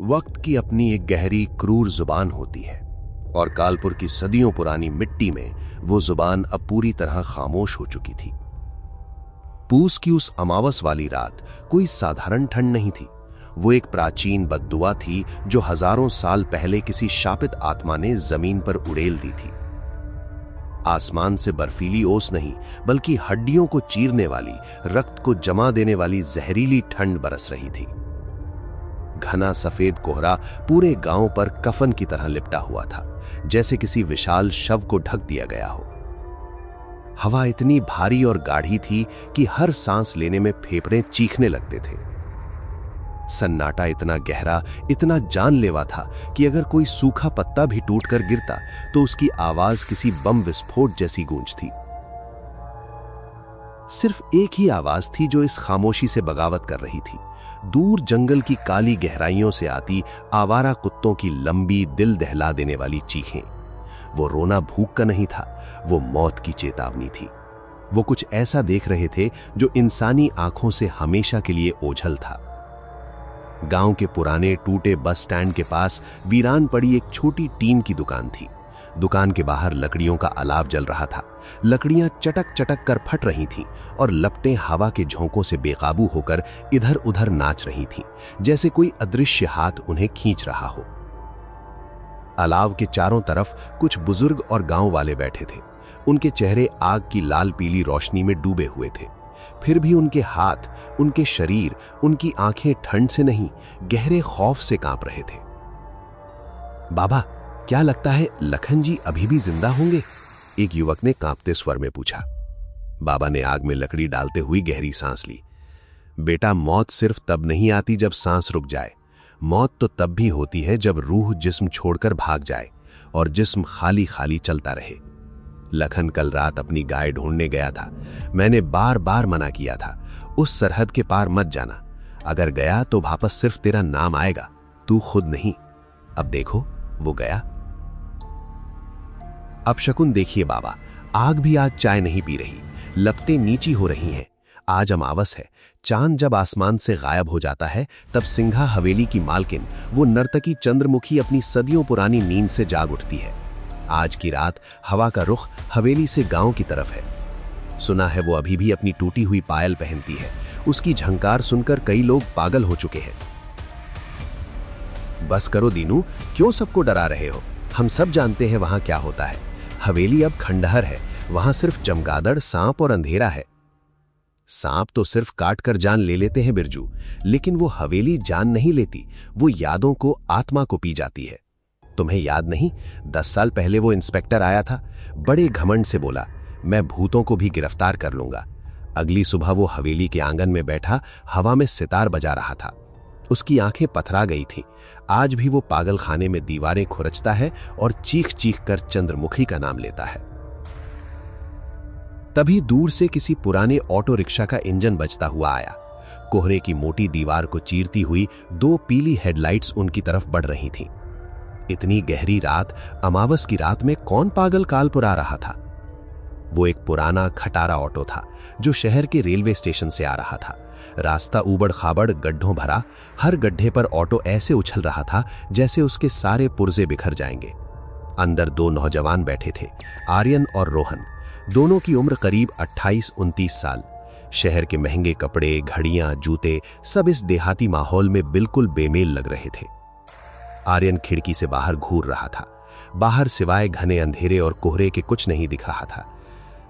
वक्त की अपनी एक गहरी क्रूर जुबान होती है और कालपुर की सदियों पुरानी मिट्टी में वो जुबान अब पूरी तरह खामोश हो चुकी थी। पूस की उस अमावस वाली रात कोई साधारण ठंड नहीं थी। वो एक प्राचीन बद्दुआ थी जो हजारों साल पहले किसी शापित आत्मा ने जमीन पर उड़ेल दी थी। आसमान से बर्फीली ओस नहीं बल्कि हड्डियों को चीरने वाली, रक्त को जमा देने वाली जहरीली ठंड बरस रही थी। घना सफेद कोहरा पूरे गांव पर कफन की तरह लिपटा हुआ था, जैसे किसी विशाल शव को ढक दिया गया हो। हवा इतनी भारी और गाढ़ी थी कि हर सांस लेने में फेफड़े चीखने लगते थे। सन्नाटा इतना गहरा, इतना जानलेवा था कि अगर कोई सूखा पत्ता भी टूटकर गिरता तो उसकी आवाज किसी बम विस्फोट जैसी गूंजती। सिर्फ एक ही आवाज थी जो इस खामोशी से बगावत कर रही थी। दूर जंगल की काली गहराइयों से आती आवारा कुत्तों की लंबी, दिल दहला देने वाली चीखें। वो रोना भूख का नहीं था, वो मौत की चेतावनी थी। वो कुछ ऐसा देख रहे थे जो इंसानी आंखों से हमेशा के लिए ओझल था। गांव के पुराने टूटे बस स्टैंड के पास वीरान पड़ी एक छोटी टीन की दुकान थी। दुकान के बाहर लकड़ियों का अलाव जल रहा था। लकड़ियां चटक चटक कर फट रही थीं और लपटें हवा के झोंकों से बेकाबू होकर इधर उधर नाच रही थीं, जैसे कोई अदृश्य हाथ उन्हें खींच रहा हो। अलाव के चारों तरफ कुछ बुजुर्ग और गांव वाले बैठे थे। उनके चेहरे आग की लाल पीली रोशनी में डूबे हुए थे। फिर भी उनके हाथ, उनके शरीर, उनकी आंखें ठंड से नहीं, गहरे खौफ से कांप रहे थे। बाबा, क्या लगता है लखन जी अभी भी जिंदा होंगे? एक युवक ने कांपते स्वर में पूछा। बाबा ने आग में लकड़ी डालते हुई गहरी सांस ली। बेटा, मौत सिर्फ तब नहीं आती जब सांस रुक जाए। मौत तो तब भी होती है जब रूह जिस्म छोड़कर भाग जाए और जिस्म खाली खाली चलता रहे। लखन कल रात अपनी गाय ढूंढने गया था। मैंने बार बार मना किया था, उस सरहद के पार मत जाना। अगर गया तो वापस सिर्फ तेरा नाम आएगा, तू खुद नहीं। अब देखो, वो गया। अब शकुन देखिए बाबा, आग भी आज चाय नहीं पी रही, लपटें नीची हो रही हैं। आज अमावस है। चांद जब आसमान से गायब हो जाता है तब सिंघा हवेली की मालकिन, वो नर्तकी चंद्रमुखी, अपनी सदियों पुरानी नींद से जाग उठती है। आज की रात हवा का रुख हवेली से गांव की तरफ है। सुना है वो अभी भी अपनी टूटी हुई पायल पहनती है। उसकी झंकार सुनकर कई लोग पागल हो चुके हैं। बस करो दीनू, क्यों सबको डरा रहे हो? हम सब जानते हैं वहां क्या होता है। हवेली अब खंडहर है, वहां सिर्फ चमगादड़, सांप और अंधेरा है। सांप तो सिर्फ काट कर जान ले लेते हैं बिरजू, लेकिन वो हवेली जान नहीं लेती, वो यादों को, आत्मा को पी जाती है। तुम्हें याद नहीं, 10 साल पहले वो इंस्पेक्टर आया था, बड़े घमंड से बोला, मैं भूतों को भी गिरफ्तार कर लूंगा। अगली सुबह वो हवेली के आंगन में बैठा हवा में सितार बजा रहा था। उसकी आंखें पथरा गई थीं। आज भी वो पागल खाने में दीवारें खुरचता है और चीख चीख कर चंद्रमुखी का नाम लेता है। तभी दूर से किसी पुराने ऑटो रिक्शा का इंजन बजता हुआ आया। कोहरे की मोटी दीवार को चीरती हुई 2 पीली हेडलाइट्स उनकी तरफ बढ़ रही थीं। इतनी गहरी रात, अमावस की रात में कौन पागल कालपुर आ रहा था? वो एक पुराना खटारा ऑटो था जो शहर के रेलवे स्टेशन से आ रहा था। रास्ता ऊबड़ खाबड़, गड्ढों भरा। हर गड्ढे पर ऑटो ऐसे उछल रहा था जैसे उसके सारे पुर्जे बिखर जाएंगे। अंदर 2 नौजवान बैठे थे, आर्यन और रोहन। दोनों की उम्र करीब 28-29 साल। शहर के महंगे कपड़े, घड़ियां, जूते, सब इस देहाती माहौल में बिल्कुल बेमेल लग रहे थे। आर्यन खिड़की से बाहर घूर रहा था। बाहर सिवाय घने अंधेरे और कोहरे के कुछ नहीं दिख रहा था।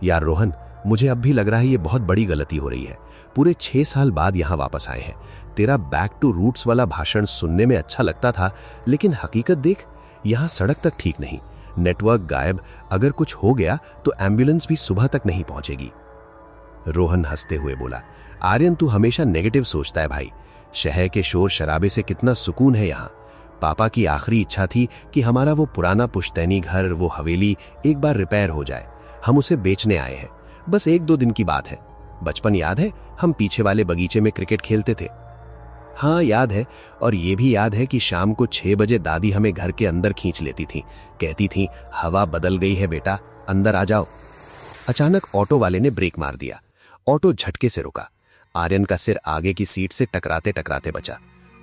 यार रोहन, मुझे अब भी लग रहा है ये बहुत बड़ी गलती हो रही है। पूरे 6 साल बाद यहां वापस आए हैं। तेरा बैक टू रूट्स वाला भाषण सुनने में अच्छा लगता था, लेकिन हकीकत देख, यहां सड़क तक ठीक नहीं, नेटवर्क गायब। अगर कुछ हो गया तो एम्बुलेंस भी सुबह तक नहीं पहुंचेगी। रोहन हंसते हुए बोला, आर्यन, तू हमेशा नेगेटिव सोचता है भाई। शहर के शोर शराबे से कितना सुकून है यहाँ। पापा की आखिरी इच्छा थी कि हमारा वो पुराना पुश्तैनी घर, वो हवेली एक बार रिपेयर हो जाए। हम उसे बेचने आए हैं। बस 1-2 दिन की बात है। बचपन याद है, हम पीछे वाले बगीचे में क्रिकेट खेलते थे। हाँ याद है, और ये भी याद है कि शाम को 6 बजे दादी हमें घर के अंदर खींच लेती थी। कहती थी, हवा बदल गई है बेटा, अंदर आ जाओ। अचानक ऑटो वाले ने ब्रेक मार दिया। ऑटो झटके से रुका। आर्यन का सिर आगे की सीट से टकराते टकराते बचा।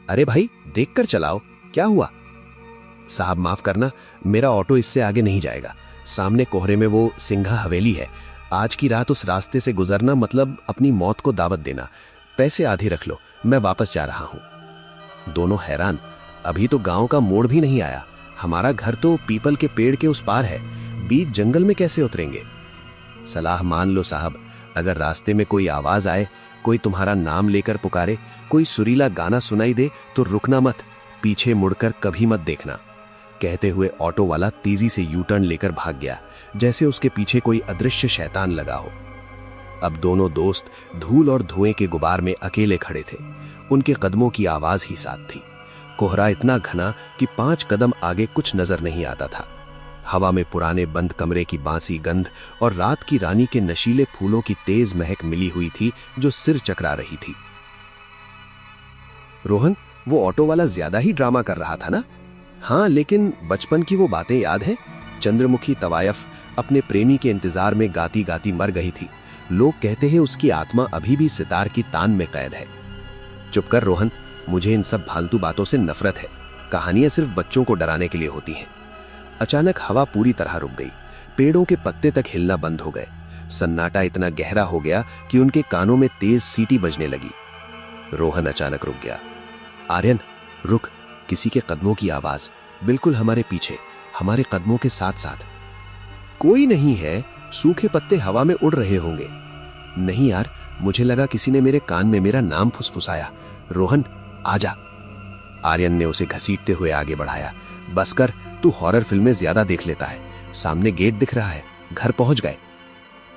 अरे भाई, देखकर चलाओ, क्या हुआ? साहब माफ करना, मेरा ऑटो इससे आगे नहीं जाएगा। सामने कोहरे में वो सिंघा हवेली है। आज की रात उस रास्ते से गुजरना मतलब अपनी मौत को दावत देना। पैसे आधे रख लो, मैं वापस जा रहा हूं। दोनों हैरान। अभी तो गांव का मोड़ भी नहीं आया। हमारा घर तो पीपल के पेड़ के उस पार है, बीच जंगल में कैसे उतरेंगे? सलाह मान लो साहब, अगर रास्ते में कोई आवाज आए, कोई तुम्हारा नाम लेकर पुकारे, कोई सुरीला गाना सुनाई दे तो रुकना मत, पीछे मुड़कर कभी मत देखना। कहते हुए ऑटो वाला तेजी से यू टर्न लेकर भाग गया, जैसे उसके पीछे कोई अदृश्य शैतान लगा हो। अब दोनों दोस्त धूल और धुएं के गुबार में अकेले खड़े थे। उनके कदमों की आवाज ही साथ थी। कोहरा इतना घना कि 5 कदम आगे कुछ नजर नहीं आता था। हवा में पुराने बंद कमरे की बांसी गंध और रात की रानी के नशीले फूलों की तेज महक मिली हुई थी, जो सिर चकरा रही थी। रोहन, वो ऑटो वाला ज्यादा ही ड्रामा कर रहा था ना? हाँ, लेकिन बचपन की वो बातें याद है? चंद्रमुखी तवायफ अपने प्रेमी के इंतजार में गाती गाती मर गई थी। लोग कहते हैं उसकी आत्मा अभी भी सितार की तान में कैद है। चुप कर रोहन, मुझे इन सब फालतू बातों से नफरत है। कहानियां सिर्फ बच्चों को डराने के लिए होती हैं। अचानक हवा पूरी तरह रुक गई। पेड़ों के पत्ते तक हिलना बंद हो गए। सन्नाटा इतना गहरा हो गया कि उनके कानों में तेज सीटी बजने लगी। रोहन अचानक रुक गया। आर्यन, रुक, किसी के कदमों की आवाज, बिल्कुल हमारे पीछे, हमारे कदमों के साथ साथ। कोई नहीं है, सूखे पत्ते हवा में उड़ रहे होंगे। नहीं यार, मुझे लगा किसी ने मेरे कान में मेरा नाम फुसफुसाया। रोहन, आजा। आर्यन ने उसे घसीटते हुए आगे बढ़ाया। बस कर, तू हॉरर फिल्में ज्यादा देख लेता है। सामने गेट दिख रहा है, घर पहुंच गए।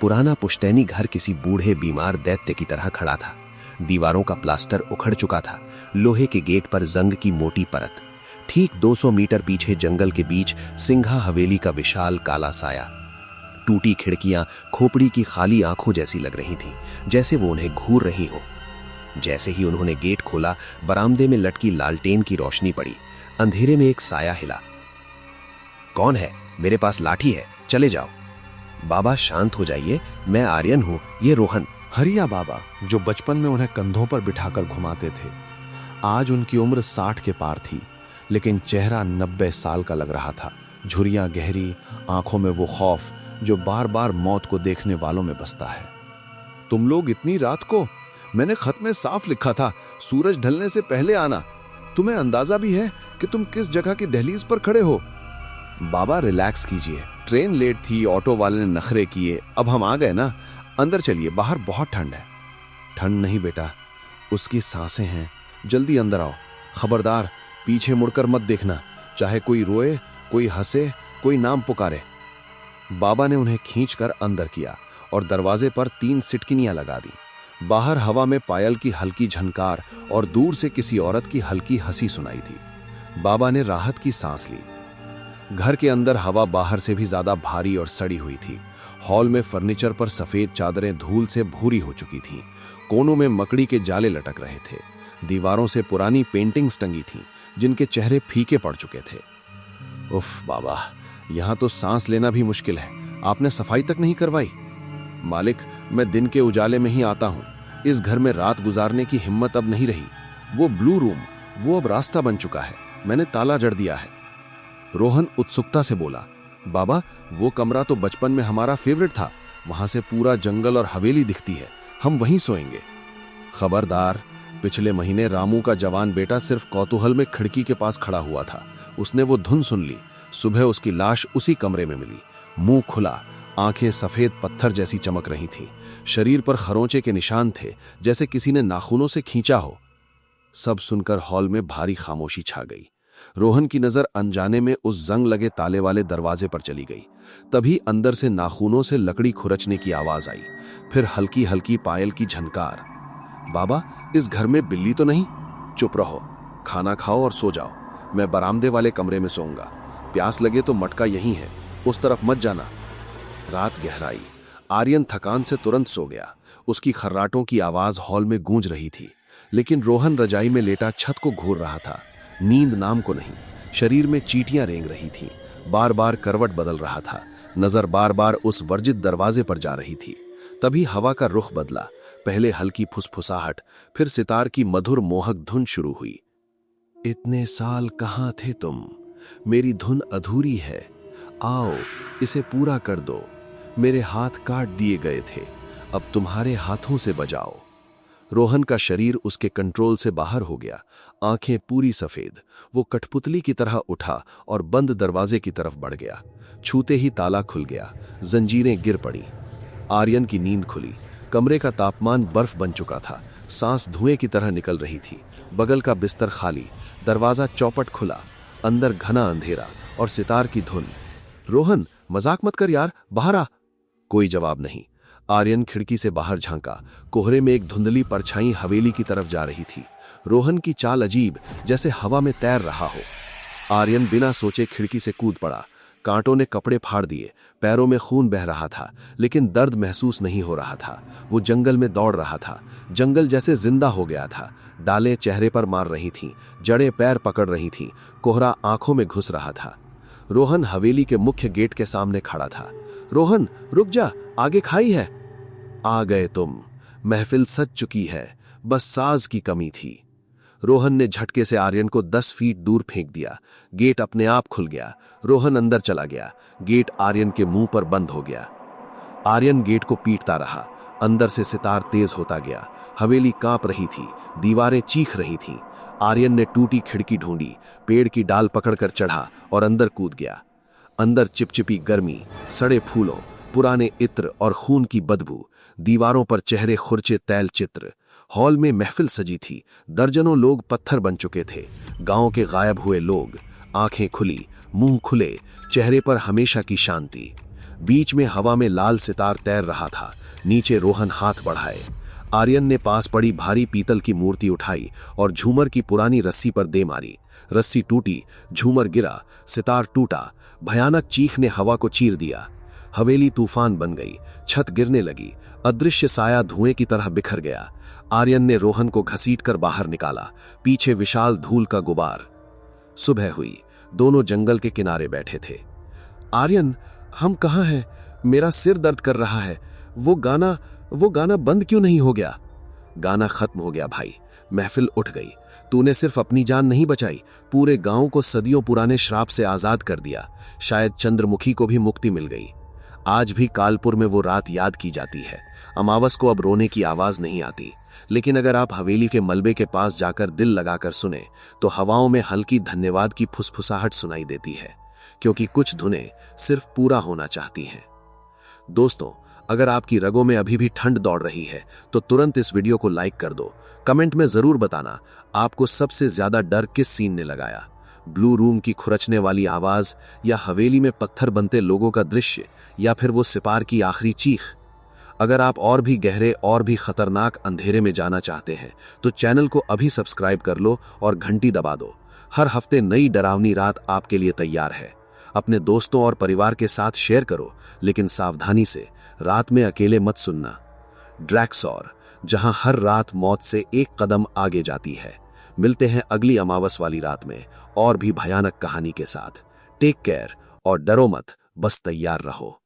पुराना पुश्तैनी घर किसी बूढ़े बीमार दैत्य की तरह खड़ा था। दीवारों का प्लास्टर उखड़ चुका था। लोहे के गेट पर जंग की मोटी परत। ठीक 200 मीटर पीछे जंगल के बीच सिंघा हवेली का विशाल काला साया। टूटी खिड़कियां खोपड़ी की खाली आंखों जैसी लग रही थीं, जैसे वो उन्हें घूर रही हो। जैसे ही उन्होंने गेट खोला, बरामदे में लटकी लालटेन की रोशनी पड़ी। अंधेरे में एक साया हिला। कौन है? मेरे पास लाठी है, चले जाओ। बाबा शांत हो जाइए, मैं आर्यन हूं, ये रोहन। हरिया बाबा, जो बचपन में उन्हें कंधों पर बिठाकर घुमाते थे। आज उनकी उम्र 60 के पार थी, लेकिन चेहरा 90 साल का लग रहा था। झुर्रियां गहरी, आंखों में वो खौफ जो बार बार मौत को देखने वालों में बसता है। तुम लोग इतनी रात को? मैंने खत में साफ लिखा था, सूरज ढलने से पहले आना। तुम्हें अंदाजा भी है कि तुम किस जगह की दहलीज पर खड़े हो? बाबा रिलैक्स कीजिए, ट्रेन लेट थी, ऑटो वाले ने नखरे किए, अब हम आ गए ना। अंदर चलिए, बाहर बहुत ठंड है। ठंड नहीं बेटा, उसकी सांसें हैं। जल्दी अंदर आओ। खबरदार, पीछे मुड़कर मत देखना, चाहे कोई रोए, कोई हंसे, कोई नाम पुकारे। बाबा ने उन्हें खींचकर अंदर किया और दरवाजे पर 3 सिटकिनियां लगा दी। बाहर हवा में पायल की हल्की झनकार और दूर से किसी औरत की हल्की हंसी सुनाई थी। बाबा ने राहत की सांस ली। घर के अंदर हवा बाहर से भी ज्यादा भारी और सड़ी हुई थी। हॉल में फर्नीचर पर सफेद चादरें धूल से भूरी हो चुकी थीं। कोनों में मकड़ी के जाले लटक रहे थे। दीवारों से पुरानी पेंटिंग्स टंगी थीं, जिनके चेहरे फीके पड़ चुके थे। उफ बाबा, यहां तो सांस लेना भी मुश्किल है। आपने सफाई तक नहीं करवाई? मालिक, मैं दिन के उजाले में ही आता हूं। इस घर में रात गुजारने की हिम्मत अब नहीं रही। वो ब्लू रूम, वो अब रास्ता बन चुका है। मैंने ताला जड़ दिया है। रोहन उत्सुकता से बोला, बाबा, वो कमरा तो बचपन में हमारा फेवरेट था। वहां से पूरा जंगल और हवेली दिखती है। हम वहीं सोएंगे। खबरदार, पिछले महीने रामू का जवान बेटा सिर्फ कौतूहल में खिड़की के पास खड़ा हुआ था। उसने वो धुन सुन ली। सुबह उसकी लाश उसी कमरे में मिली। मुंह खुला, आंखें सफेद पत्थर जैसी चमक रही थीं। शरीर पर खरोंचे के निशान थे, जैसे किसी ने नाखूनों से खींचा हो। सब सुनकर हॉल में भारी खामोशी छा गई। रोहन की नजर अनजाने में उस जंग लगे ताले वाले दरवाजे पर चली गई। तभी अंदर से नाखूनों से लकड़ी खुरचने की आवाज आई, फिर हल्की हल्की पायल की झनकार। बाबा, इस घर में बिल्ली तो नहीं? चुप रहो, खाना खाओ और सो जाओ। मैं बरामदे वाले कमरे में सोऊंगा। प्यास लगे तो मटका यहीं है, उस तरफ मत जाना। रात गहराई। आर्यन थकान से तुरंत सो गया। उसकी खर्राटों की आवाज हॉल में गूंज रही थी, लेकिन रोहन रजाई में लेटा छत को घूर रहा था। नींद नाम को नहीं। शरीर में चींटियां रेंग रही थीं। बार बार करवट बदल रहा था। नजर बार बार उस वर्जित दरवाजे पर जा रही थी। तभी हवा का रुख बदला। पहले हल्की फुसफुसाहट, फिर सितार की मधुर मोहक धुन शुरू हुई। इतने साल कहाँ थे तुम? मेरी धुन अधूरी है, आओ इसे पूरा कर दो। मेरे हाथ काट दिए गए थे, अब तुम्हारे हाथों से बजाओ। रोहन का शरीर उसके कंट्रोल से बाहर हो गया, आंखें पूरी सफेद। वो कठपुतली की तरह उठा और बंद दरवाजे की तरफ बढ़ गया। छूते ही ताला खुल गया, जंजीरें गिर पड़ी। आर्यन की नींद खुली। कमरे का तापमान बर्फ बन चुका था, सांस धुएं की तरह निकल रही थी। बगल का बिस्तर खाली, दरवाजा चौपट खुला, अंदर घना अंधेरा और सितार की धुन। रोहन, मजाक मत कर यार, बाहर आ। कोई जवाब नहीं। आर्यन खिड़की से बाहर झांका। कोहरे में एक धुंधली परछाई हवेली की तरफ जा रही थी। रोहन की चाल अजीब, जैसे हवा में तैर रहा हो। आर्यन बिना सोचे खिड़की से कूद पड़ा। कांटों ने कपड़े फाड़ दिए, पैरों में खून बह रहा था, लेकिन दर्द महसूस नहीं हो रहा था। वो जंगल में दौड़ रहा था। जंगल जैसे जिंदा हो गया था। डालें चेहरे पर मार रही थीं, जड़ें पैर पकड़ रही थीं, कोहरा आंखों में घुस रहा था। रोहन हवेली के मुख्य गेट के सामने खड़ा था। रोहन, रुक जा, आगे खाई है। आ गए तुम। महफिल सज चुकी है, बस साज की कमी थी। रोहन ने झटके से आर्यन को 10 फीट दूर फेंक दिया। गेट अपने आप खुल गया। रोहन अंदर चला गया। गेट आर्यन के मुंह पर बंद हो गया। आर्यन गेट को पीटता रहा। अंदर से सितार तेज होता गया। हवेली कांप रही थी, दीवारें चीख रही थीं। आर्यन ने टूटी खिड़की ढूंढी, पेड़ की डाल पकड़कर चढ़ा और अंदर कूद गया। अंदर चिपचिपी गर्मी, सड़े फूलों, पुराने इत्र और खून की बदबू। दीवारों पर चेहरे खुरचे तैल चित्र। हॉल में महफिल सजी थी। दर्जनों लोग पत्थर बन चुके थे। गांव के गायब हुए लोग। आंखें खुली, मुंह खुले, चेहरे पर हमेशा की शांति। बीच में हवा में लाल सितार तैर रहा था। नीचे रोहन हाथ बढ़ाए। आर्यन ने पास पड़ी भारी पीतल की मूर्ति उठाई और झूमर की पुरानी रस्सी पर दे मारी। रस्सी टूटी, झूमर गिरा, सितार टूटा। भयानक चीख ने हवा को चीर दिया। हवेली तूफान बन गई, छत गिरने लगी। अदृश्य साया धुएं की तरह बिखर गया। आर्यन ने रोहन को घसीटकर बाहर निकाला। पीछे विशाल धूल का गुबार। सुबह हुई। दोनों जंगल के किनारे बैठे थे। आर्यन, हम कहाँ हैं? मेरा सिर दर्द कर रहा है। वो गाना बंद क्यों नहीं हो गया? गाना खत्म हो गया भाई। महफिल उठ गई। तूने सिर्फ अपनी जान नहीं बचाई, पूरे गांव को सदियों पुराने श्राप से आजाद कर दिया। शायद चंद्रमुखी को भी मुक्ति मिल गई। आज भी कालपुर में वो रात याद की जाती है। अमावस को अब रोने की आवाज नहीं आती, लेकिन अगर आप हवेली के मलबे के पास जाकर दिल लगाकर सुने तो हवाओं में हल्की धन्यवाद की फुसफुसाहट सुनाई देती है, क्योंकि कुछ धुनें सिर्फ पूरा होना चाहती हैं। दोस्तों, अगर आपकी रगों में अभी भी ठंड दौड़ रही है तो तुरंत इस वीडियो को लाइक कर दो। कमेंट में जरूर बताना आपको सबसे ज्यादा डर किस सीन ने लगाया, ब्लू रूम की खुरचने वाली आवाज, या हवेली में पत्थर बनते लोगों का दृश्य, या फिर वो सिपार की आखिरी चीख। अगर आप और भी गहरे और भी खतरनाक अंधेरे में जाना चाहते हैं तो चैनल को अभी सब्सक्राइब कर लो और घंटी दबा दो। हर हफ्ते नई डरावनी रात आपके लिए तैयार है। अपने दोस्तों और परिवार के साथ शेयर करो, लेकिन सावधानी से। रात में अकेले मत सुनना। ड्रैक्सौर, जहां हर रात मौत से एक कदम आगे जाती है। मिलते हैं अगली अमावस वाली रात में और भी भयानक कहानी के साथ। टेक केयर और डरो मत, बस तैयार रहो।